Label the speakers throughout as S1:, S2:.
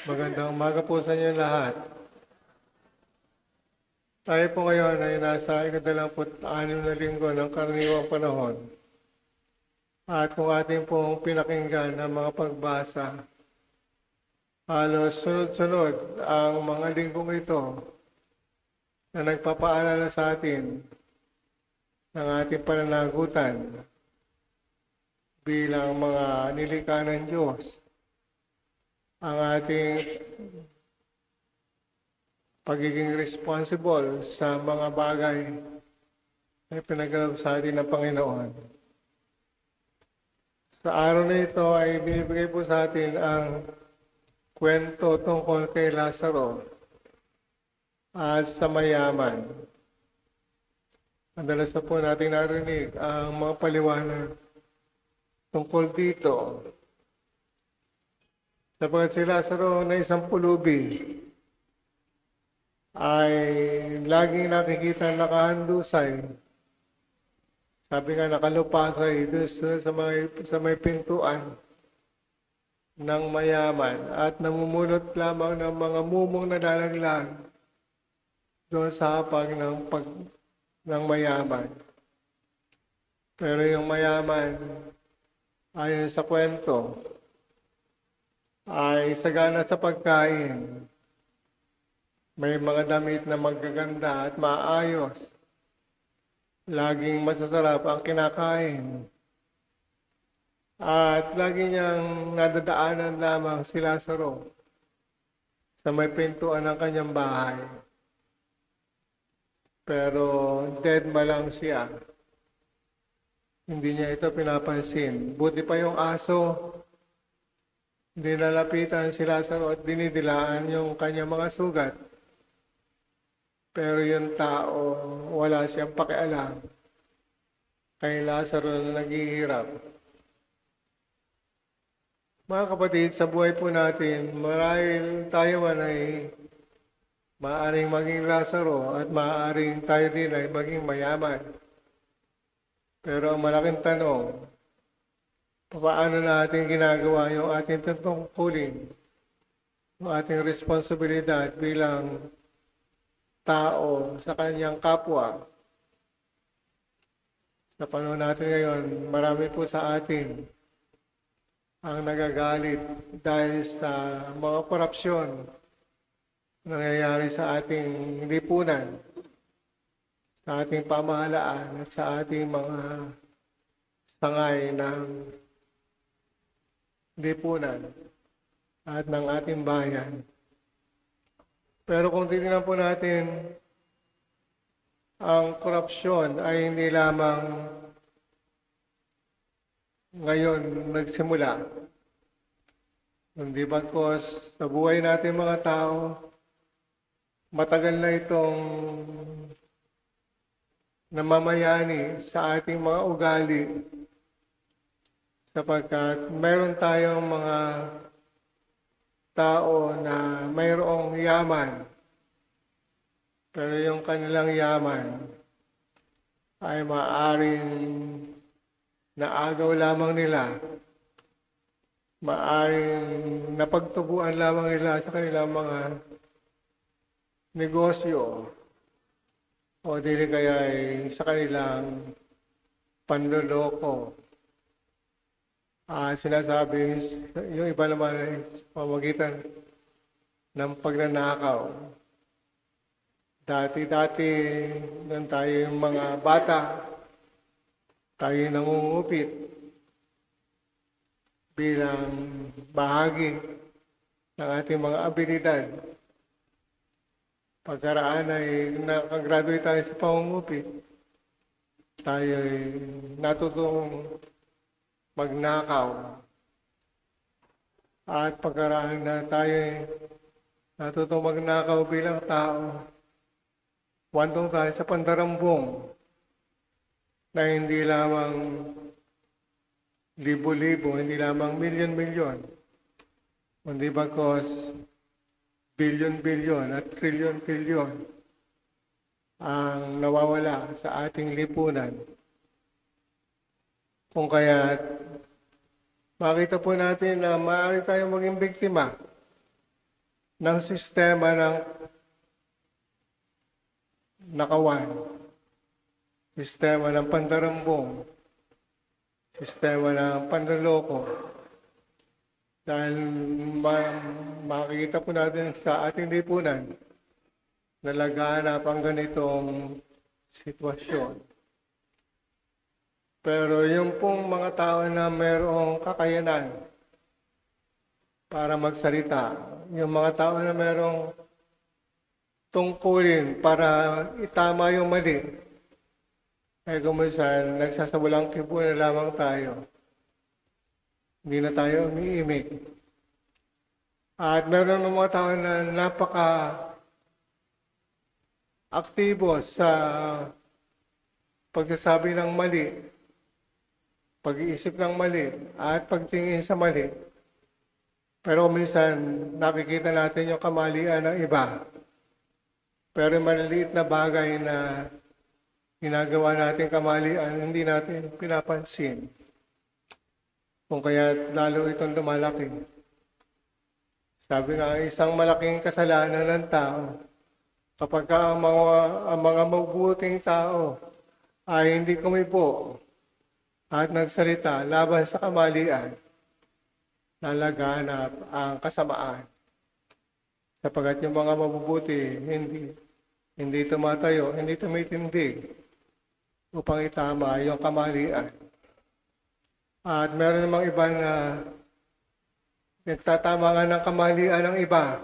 S1: Magandang umaga po sa inyo lahat. Tayo po ngayon ay nasa ika-26 na linggo ng karaniwang panahon. At kung ating pong pinakinggan ang mga pagbasa, halos sunod-sunod ang mga linggong ito na nagpapaalala sa atin ng ating pananagutan bilang mga nilikha ng Diyos. Ang ating pagiging responsible sa mga bagay na pinagkaloob sa atin ng Panginoon. Sa araw na ito ay binibigay po sa atin ang kwento tungkol kay Lazaro at sa mayaman. Madalas na po natin narinig ang mga paliwanag tungkol dito. Sapagkat si Lazaro na isang pulubi ay laging nakikita nakahandusay. Sabi nga nakalupasay doon sa may pintuan ng mayaman at namumulot lamang ng mga mumong nalalaglag doon sa hapag ng mayaman. Pero yung mayaman, ayon sa kwento, ay sagana sa pagkain. May mga damit na magaganda at maayos. Laging masasarap ang kinakain. At lagi niyang nadadaanan lamang si Lazaro sa may pintuan ng kanyang bahay. Pero dead ma lang siya. Hindi niya ito pinapansin. Buti pa yung aso, dinalapitan si Lazaro at dinidilaan yung kanyang mga sugat. Pero yung tao, wala siyang pakialam kay Lazaro na naghihirap. Mga kapatid, sa buhay po natin, marahil tayo man ay maaaring maging Lazaro at maaaring tayo din ay maging mayaman. Pero ang malaking tanong, paano natin ginagawa yung ating tungkulin, yung ating responsibilidad bilang tao sa kanyang kapwa. Sa panahon natin ngayon, marami po sa atin ang nagagalit dahil sa mga korupsyon nangyayari sa ating lipunan, sa ating pamahalaan at sa ating mga sangay ng lipunan at ng ating bayan. Pero kung titingnan po natin, ang korupsyon ay hindi lamang ngayon nagsimula. Hindi bagkos sa buhay natin mga tao, matagal na itong namamayani sa ating mga ugali sapagkat mayroon tayong mga tao na mayroong yaman, pero yung kanilang yaman ay maaaring naagaw lamang nila, maaaring napagtubuan lamang nila sa kanilang mga negosyo o dili kaya ay sa kanilang panloloko. Sinasabi, yung iba naman ay pamagitan ng pagnanakaw. Dati-dati, nang tayo yung mga bata, tayo nangungupit bilang bahagi ng ating mga abilidad. Pagkaraan ay nakagraduate tayo sa pangungupit, tayo ay natutong magnakaw. At pagkaraan na tayo natutong magnakaw bilang tao, wantong tayo sa pandarambong na hindi lamang libo-libo, hindi lamang milyon-milyon, kundi bagkos bilyon-bilyon at trilyon-trilyon ang nawawala sa ating lipunan. Kung kaya makita po natin na maaari tayong maging biktima ng sistema ng nakawan, sistema ng pandarambong, sistema ng panloloko. Dahil makikita po natin sa ating lipunan na laganap ang ganitong sitwasyon. Pero yung pong mga tao na mayroong kakayanan para magsalita, yung mga tao na mayroong tungkulin para itama yung mali, ay kuminsan nagsasawalang kibo na lamang tayo. Hindi na tayo umiimik. At meron ng mga tao na napaka-aktibo sa pagsasabi ng mali, pag-iisip ng mali, at pagtingin sa mali. Pero minsan, nakikita natin yung kamalian ng iba. Pero maliliit na bagay na ginagawa natin kamalian, hindi natin pinapansin. Kung kaya lalo itong lumalaki. Sabi nga, isang malaking kasalanan ng tao, kapag ang mga mabuting tao ay hindi kumibo at nagsalita laban sa kamalian, lalaganap ang kasamaan. Sapagat yung mga mabubuti, hindi tumatayo, hindi tumitindig upang itama yung kamalian. At meron namang iba na nagtatama nga ng kamalian ng iba,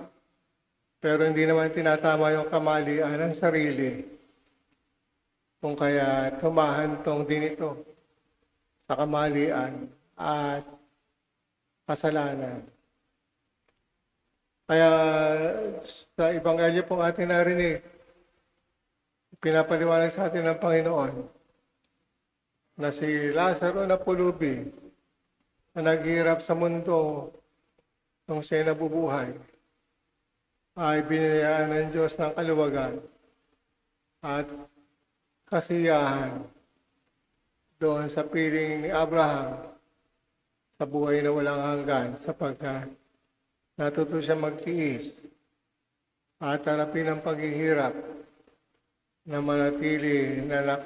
S1: pero hindi naman tinatama yung kamalian ng sarili. Kung kaya tumahantong din ito sa kamalian at kasalanan. Kaya sa Ebanghelyo pong ating narinig, pinapaliwanag sa atin ng Panginoon na si Lazaro na pulubi na naghihirap sa mundo nung siya nabubuhay ay binayaan ng Diyos ng kaluwagan at kasiyahan doon sa piling ni Abraham sa buhay na walang hanggan sapagkat natuto siya magtiis at harapin ang paghihirap na manatili na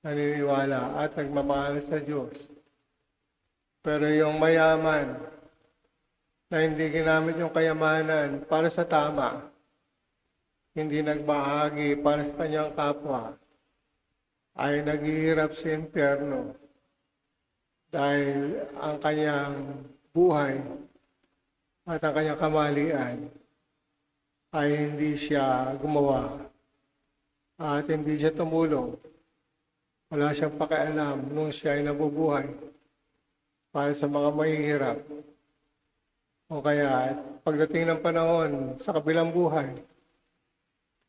S1: naniniwala at nagmamahal sa Diyos. Pero yung mayaman na hindi ginamit yung kayamanan para sa tama, hindi nagbahagi para sa kanyang kapwa, ay naghihirap sa impyerno dahil ang kanyang buhay at ang kanyang kamalian ay hindi siya gumawa at hindi siya tumulong. Wala siyang pakialam nung siya ay nabubuhay para sa mga mahihirap. O kaya, pagdating ng panahon sa kabilang buhay,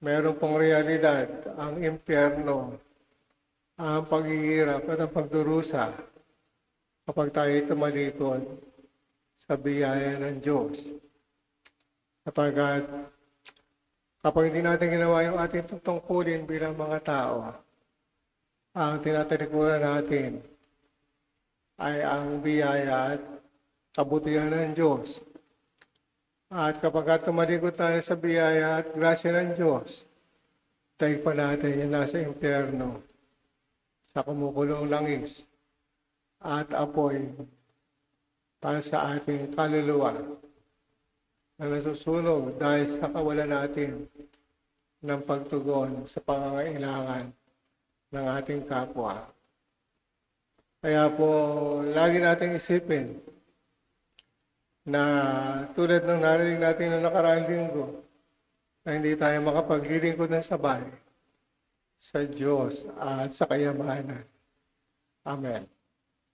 S1: meron pong realidad ang impyerno, ang paghihirap at ang pagdurusa kapag tayo tumalikod sa biyaya ng Diyos. Sapagkat kapag hindi natin ginawa yung ating tungkulin bilang mga tao, ang tinatalikuran natin ay ang biyaya at kabutihan ng Diyos. At kapag tumalikod tayo sa biyaya at grasya ng Diyos, tayo pa natin yung nasa impyerno, sa kumukulong langis at apoy para sa ating kaluluwa na nasusunog dahil sa kawalan natin ng pagtugon sa pangangailangan ng ating kapwa. Kaya po, lagi nating isipin na tulad ng narinig natin noong nakaraang linggo, na hindi tayo makapaglilingkod ng sabay sa Diyos at sa kayamanan. Amen.